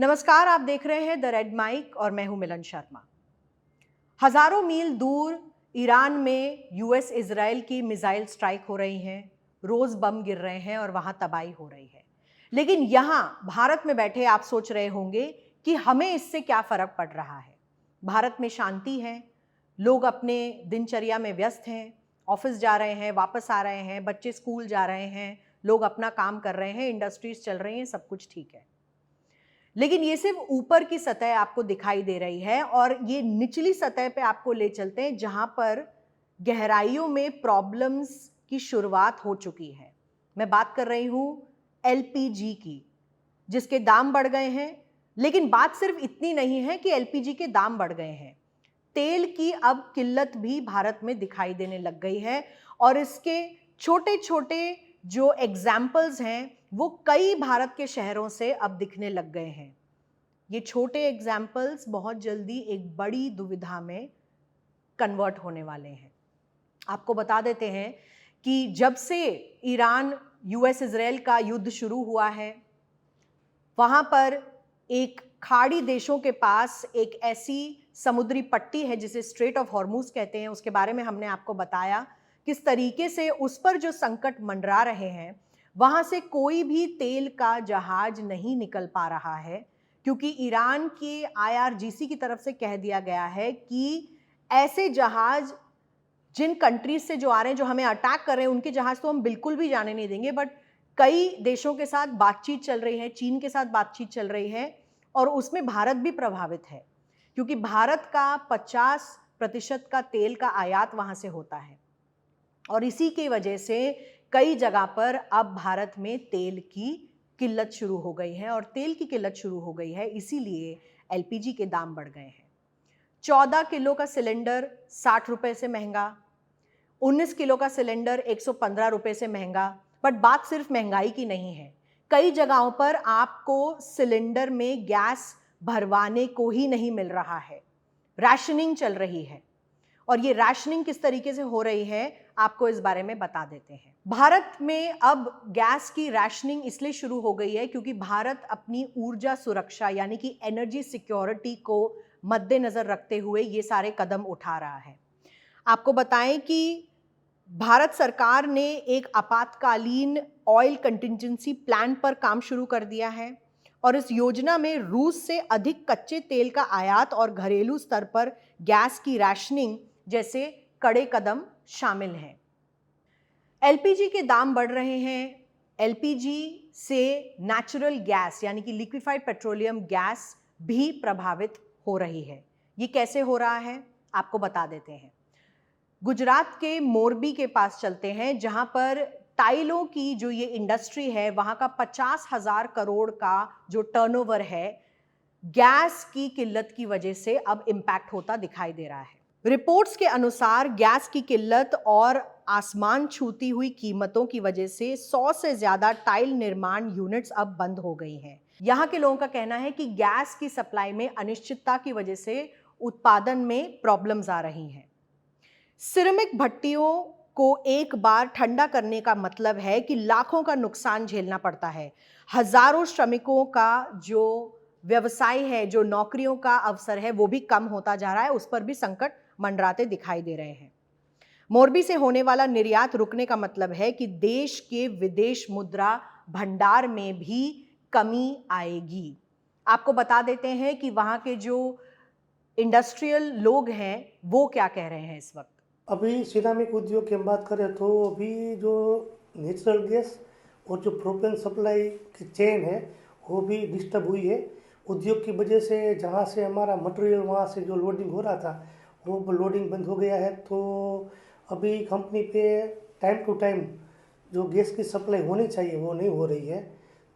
नमस्कार, आप देख रहे हैं द रेड माइक और मैं हूं मिलन शर्मा। हजारों मील दूर ईरान में यूएस इजराइल की मिसाइल स्ट्राइक हो रही हैं, रोज बम गिर रहे हैं और वहां तबाही हो रही है। लेकिन यहां भारत में बैठे आप सोच रहे होंगे कि हमें इससे क्या फर्क पड़ रहा है। भारत में शांति है, लोग अपने दिनचर्या में व्यस्त हैं, ऑफिस जा रहे हैं, वापस आ रहे हैं, बच्चे स्कूल जा रहे हैं, लोग अपना काम कर रहे हैं, इंडस्ट्रीज चल रही हैं, सब कुछ ठीक है। लेकिन ये सिर्फ ऊपर की सतह आपको दिखाई दे रही है और ये निचली सतह पे आपको ले चलते हैं जहां पर गहराइयों में प्रॉब्लम्स की शुरुआत हो चुकी है। मैं बात कर रही हूं एलपीजी की, जिसके दाम बढ़ गए हैं। लेकिन बात सिर्फ इतनी नहीं है कि एलपीजी के दाम बढ़ गए हैं, तेल की अब किल्लत भी भारत में दिखाई देने लग गई है और इसके छोटे छोटे जो एग्जाम्पल्स हैं वो कई भारत के शहरों से अब दिखने लग गए हैं। ये छोटे एग्जाम्पल्स बहुत जल्दी एक बड़ी दुविधा में कन्वर्ट होने वाले हैं। आपको बता देते हैं कि जब से ईरान यूएस इजराइल का युद्ध शुरू हुआ है, वहां पर एक खाड़ी देशों के पास एक ऐसी समुद्री पट्टी है जिसे स्ट्रेट ऑफ हॉर्मूज कहते हैं। उसके बारे में हमने आपको बताया किस तरीके से उस पर जो संकट मंडरा रहे हैं, वहां से कोई भी तेल का जहाज नहीं निकल पा रहा है, क्योंकि ईरान के आईआरजीसी की तरफ से कह दिया गया है कि ऐसे जहाज जिन कंट्रीज से जो आ रहे हैं, जो हमें अटैक कर रहे हैं, उनके जहाज तो हम बिल्कुल भी जाने नहीं देंगे। बट कई देशों के साथ बातचीत चल रही है, चीन के साथ बातचीत चल रही है और उसमें भारत भी प्रभावित है, क्योंकि भारत का 50% का तेल का आयात वहां से होता है और इसी की वजह से कई जगह पर अब भारत में तेल की किल्लत शुरू हो गई है और तेल की किल्लत शुरू हो गई है, इसीलिए एलपीजी के दाम बढ़ गए हैं। 14 किलो का सिलेंडर 60 रुपए से महंगा, 19 किलो का सिलेंडर 115 रुपए से महंगा। बट बात सिर्फ महंगाई की नहीं है, कई जगहों पर आपको सिलेंडर में गैस भरवाने को ही नहीं मिल रहा है, राशनिंग चल रही है। और ये राशनिंग किस तरीके से हो रही है आपको इस बारे में बता देते हैं। भारत में अब गैस की राशनिंग इसलिए शुरू हो गई है क्योंकि भारत अपनी ऊर्जा सुरक्षा यानी कि एनर्जी सिक्योरिटी को मद्देनजर रखते हुए ये सारे कदम उठा रहा है। आपको बताएं कि भारत सरकार ने एक आपातकालीन ऑयल कंटिजेंसी प्लान पर काम शुरू कर दिया है और इस योजना में रूस से अधिक कच्चे तेल का आयात और घरेलू स्तर पर गैस की राशनिंग जैसे कड़े कदम शामिल हैं। एलपीजी के दाम बढ़ रहे हैं, एलपीजी से नेचुरल गैस यानी कि लिक्विफाइड पेट्रोलियम गैस भी प्रभावित हो रही है। ये कैसे हो रहा है आपको बता देते हैं। गुजरात के मोरबी के पास चलते हैं, जहां पर टाइलों की जो ये इंडस्ट्री है, वहां का 50,000 करोड़ का जो टर्नओवर है, गैस की किल्लत की वजह से अब इम्पैक्ट होता दिखाई दे रहा है। रिपोर्ट्स के अनुसार गैस की किल्लत और आसमान छूती हुई कीमतों की वजह से 100 से ज्यादा टाइल निर्माण यूनिट्स अब बंद हो गई हैं। यहाँ के लोगों का कहना है कि गैस की सप्लाई में अनिश्चितता की वजह से उत्पादन में प्रॉब्लम्स आ रही हैं। सिरेमिक भट्टियों को एक बार ठंडा करने का मतलब है कि लाखों का नुकसान झेलना पड़ता है। हजारों श्रमिकों का जो व्यवसाय है, जो नौकरियों का अवसर है, वो भी कम होता जा रहा है, उस पर भी संकट मंडराते दिखाई दे रहे हैं। मोरबी से होने वाला निर्यात रुकने का मतलब है कि देश के विदेश मुद्रा भंडार में भी कमी आएगी। आपको बता देते हैं कि वहां के जो इंडस्ट्रियल लोग हैं वो क्या कह रहे हैं इस वक्त। अभी सिरामिक उद्योग की हम बात करें तो अभी जो नेचुरल गैस और जो प्रोपेन सप्लाई की चेन है वो भी डिस्टर्ब हुई है। उद्योग की वजह से जहाँ से हमारा मटेरियल वहाँ से जो लोडिंग हो रहा था वो लोडिंग बंद हो गया है। तो अभी कंपनी पे टाइम टू टाइम जो गैस की सप्लाई होनी चाहिए वो नहीं हो रही है।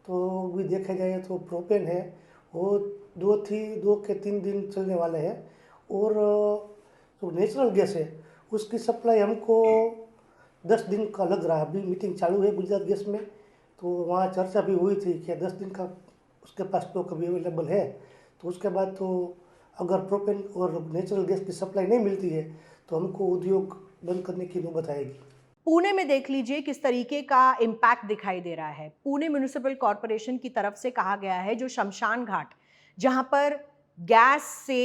तो भी देखा जाए तो प्रोपेन है वो 2 के 3 दिन चलने वाले हैं और जो नेचुरल गैस है उसकी सप्लाई हमको 10 दिन का लग रहा है। अभी मीटिंग चालू है गुजरात गैस में, तो वहाँ चर्चा भी हुई थी कि 10 दिन का उसके पास स्टॉक अभी अवेलेबल है। तो उसके बाद तो अगर प्रोपेन और नेचुरल गैस की सप्लाई नहीं मिलती है तो हमको उद्योग बंद करने की नौबत आएगी। पुणे में देख लीजिए किस तरीके का इम्पैक्ट दिखाई दे रहा है। पुणे म्युनिसिपल कॉरपोरेशन की तरफ से कहा गया है जो शमशान घाट जहाँ पर गैस से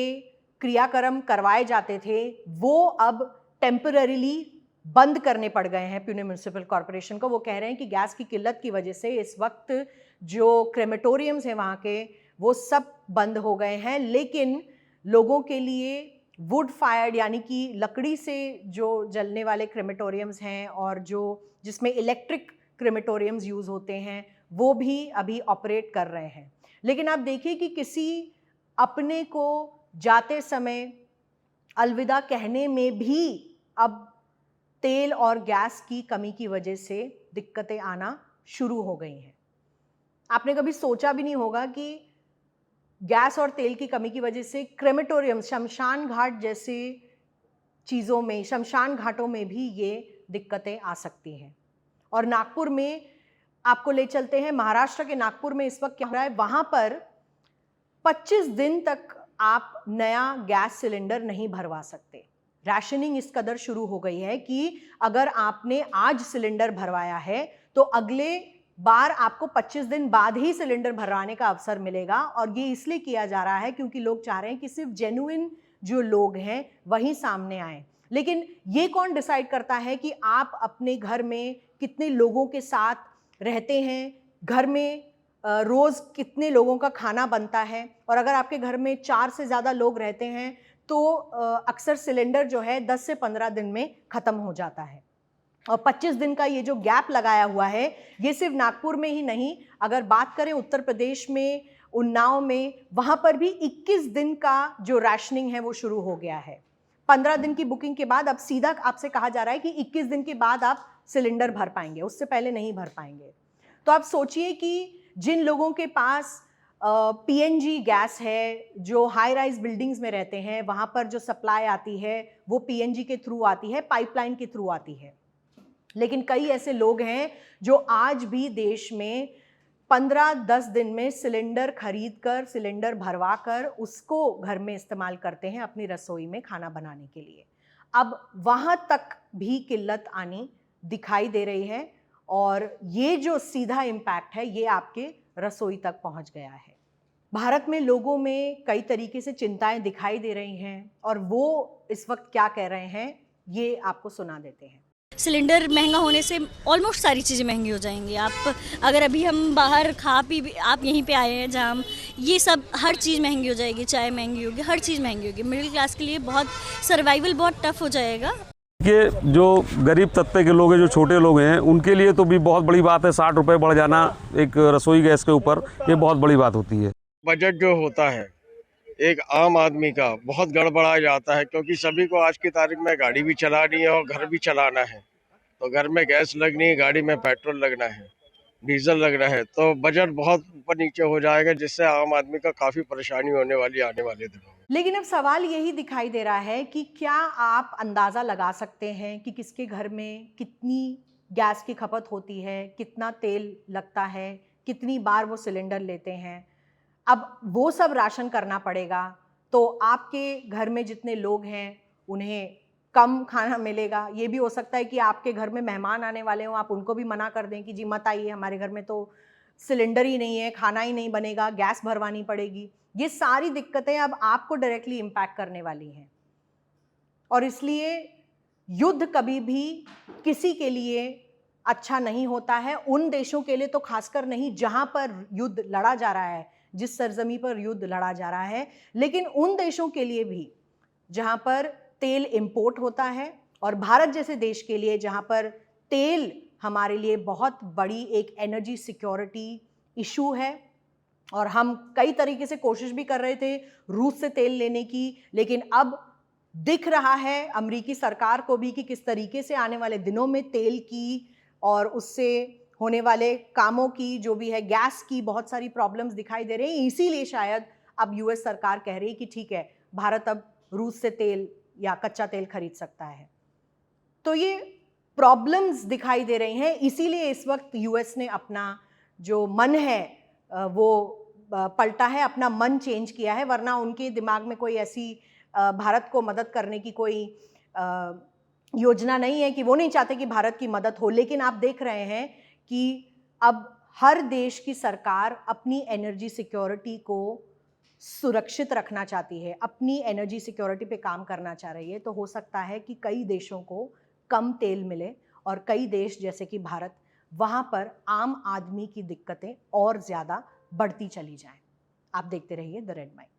क्रियाक्रम करवाए जाते थे, वो अब टेम्पररीली बंद करने पड़ गए हैं पुणे म्युनिसिपल कॉरपोरेशन को। वो कह रहे हैं कि गैस की किल्लत की वजह से इस वक्त जो क्रेमेटोरियम्स हैं वहाँ के, वो सब बंद हो गए हैं, लेकिन लोगों के लिए वुड फायर्ड यानी कि लकड़ी से जो जलने वाले क्रेमेटोरियम्स हैं और जो जिसमें इलेक्ट्रिक क्रेमेटोरियम्स यूज़ होते हैं, वो भी अभी ऑपरेट कर रहे हैं। लेकिन आप देखिए कि किसी अपने को जाते समय अलविदा कहने में भी अब तेल और गैस की कमी की वजह से दिक्कतें आना शुरू हो गई हैं। आपने कभी सोचा भी नहीं होगा कि गैस और तेल की कमी की वजह से क्रेमेटोरियम, शमशान घाट जैसे चीज़ों में, शमशान घाटों में भी ये दिक्कतें आ सकती हैं। और नागपुर में आपको ले चलते हैं, महाराष्ट्र के नागपुर में इस वक्त क्या हो रहा है, वहाँ पर 25 दिन तक आप नया गैस सिलेंडर नहीं भरवा सकते। राशनिंग इस कदर शुरू हो गई है कि अगर आपने आज सिलेंडर भरवाया है तो अगले बार आपको 25 दिन बाद ही सिलेंडर भरवाने का अवसर मिलेगा। और ये इसलिए किया जा रहा है क्योंकि लोग चाह रहे हैं कि सिर्फ जेन्युइन जो लोग हैं वही सामने आए। लेकिन ये कौन डिसाइड करता है कि आप अपने घर में कितने लोगों के साथ रहते हैं, घर में रोज़ कितने लोगों का खाना बनता है। और अगर आपके घर में 4 से ज़्यादा लोग रहते हैं तो अक्सर सिलेंडर जो है 10 से 15 दिन में ख़त्म हो जाता है। और 25 दिन का ये जो गैप लगाया हुआ है, ये सिर्फ नागपुर में ही नहीं, अगर बात करें उत्तर प्रदेश में, उन्नाव में, वहाँ पर भी 21 दिन का जो राशनिंग है वो शुरू हो गया है। 15 दिन की बुकिंग के बाद अब सीधा आपसे कहा जा रहा है कि 21 दिन के बाद आप सिलेंडर भर पाएंगे, उससे पहले नहीं भर पाएंगे। तो आप सोचिए कि जिन लोगों के पास पीएनजी गैस है, जो हाई राइज बिल्डिंग्स में रहते हैं, वहाँ पर जो सप्लाई आती है वो पीएनजी के थ्रू आती है, पाइपलाइन के थ्रू आती है। लेकिन कई ऐसे लोग हैं जो आज भी देश में 15-10 दिन में सिलेंडर खरीद कर, सिलेंडर भरवा कर उसको घर में इस्तेमाल करते हैं अपनी रसोई में खाना बनाने के लिए। अब वहाँ तक भी किल्लत आनी दिखाई दे रही है और ये जो सीधा इम्पैक्ट है ये आपके रसोई तक पहुँच गया है। भारत में लोगों में कई तरीके से चिंताएं दिखाई दे रही हैं और वो इस वक्त क्या कह रहे हैं ये आपको सुना देते हैं। सिलेंडर महंगा होने से ऑलमोस्ट सारी चीज़ें महंगी हो जाएंगी। आप अगर अभी हम बाहर खा पी, आप यहीं पे आए हैं जहाँ हम, ये सब हर चीज़ महंगी हो जाएगी, चाय महंगी होगी, हर चीज़ महंगी होगी। मिडिल क्लास के लिए बहुत सर्वाइवल बहुत टफ हो जाएगा। ये जो गरीब तबके के लोग हैं, जो छोटे लोग हैं, उनके लिए तो भी बहुत बड़ी बात है। 60 रुपये बढ़ जाना एक रसोई गैस के ऊपर, ये बहुत बड़ी बात होती है। बजट जो होता है एक आम आदमी का बहुत गड़बड़ा जाता है, क्योंकि सभी को आज की तारीख में गाड़ी भी चलानी है और घर भी चलाना है। तो घर में गैस लगनी है, गाड़ी में पेट्रोल लगना है, डीजल लगना है, तो बजट बहुत ऊपर नीचे हो जाएगा, जिससे आम आदमी का काफ़ी परेशानी होने वाली आने वाले दिनों में। लेकिन अब सवाल यही दिखाई दे रहा है कि क्या आप अंदाज़ा लगा सकते हैं कि किसके घर में कितनी गैस की खपत होती है, कितना तेल लगता है, कितनी बार वो सिलेंडर लेते हैं। अब वो सब राशन करना पड़ेगा तो आपके घर में जितने लोग हैं उन्हें कम खाना मिलेगा। ये भी हो सकता है कि आपके घर में मेहमान आने वाले हों, आप उनको भी मना कर दें कि जी मत आइए, हमारे घर में तो सिलेंडर ही नहीं है, खाना ही नहीं बनेगा, गैस भरवानी पड़ेगी। ये सारी दिक्कतें अब आपको डायरेक्टली इम्पैक्ट करने वाली हैं और इसलिए युद्ध कभी भी किसी के लिए अच्छा नहीं होता है। उन देशों के लिए तो खासकर नहीं जहां पर युद्ध लड़ा जा रहा है, जिस सरजमी पर युद्ध लड़ा जा रहा है, लेकिन उन देशों के लिए भी जहां पर तेल इंपोर्ट होता है और भारत जैसे देश के लिए जहां पर तेल हमारे लिए बहुत बड़ी एक एनर्जी सिक्योरिटी इशू है। और हम कई तरीके से कोशिश भी कर रहे थे रूस से तेल लेने की, लेकिन अब दिख रहा है अमेरिकी सरकार को भी कि किस तरीके से आने वाले दिनों में तेल की और उससे होने वाले कामों की, जो भी है गैस की, बहुत सारी प्रॉब्लम्स दिखाई दे रही हैं। इसीलिए शायद अब यूएस सरकार कह रही है कि ठीक है, भारत अब रूस से तेल या कच्चा तेल खरीद सकता है। तो ये प्रॉब्लम्स दिखाई दे रही हैं, इसीलिए इस वक्त यूएस ने अपना जो मन है वो पलटा है, अपना मन चेंज किया है। वरना उनके दिमाग में कोई ऐसी भारत को मदद करने की कोई योजना नहीं है कि वो नहीं चाहते कि भारत की मदद हो। लेकिन आप देख रहे हैं कि अब हर देश की सरकार अपनी एनर्जी सिक्योरिटी को सुरक्षित रखना चाहती है, अपनी एनर्जी सिक्योरिटी पे काम करना चाह रही है, तो हो सकता है कि कई देशों को कम तेल मिले और कई देश जैसे कि भारत, वहाँ पर आम आदमी की दिक्कतें और ज़्यादा बढ़ती चली जाएं। आप देखते रहिए द रेड माइक।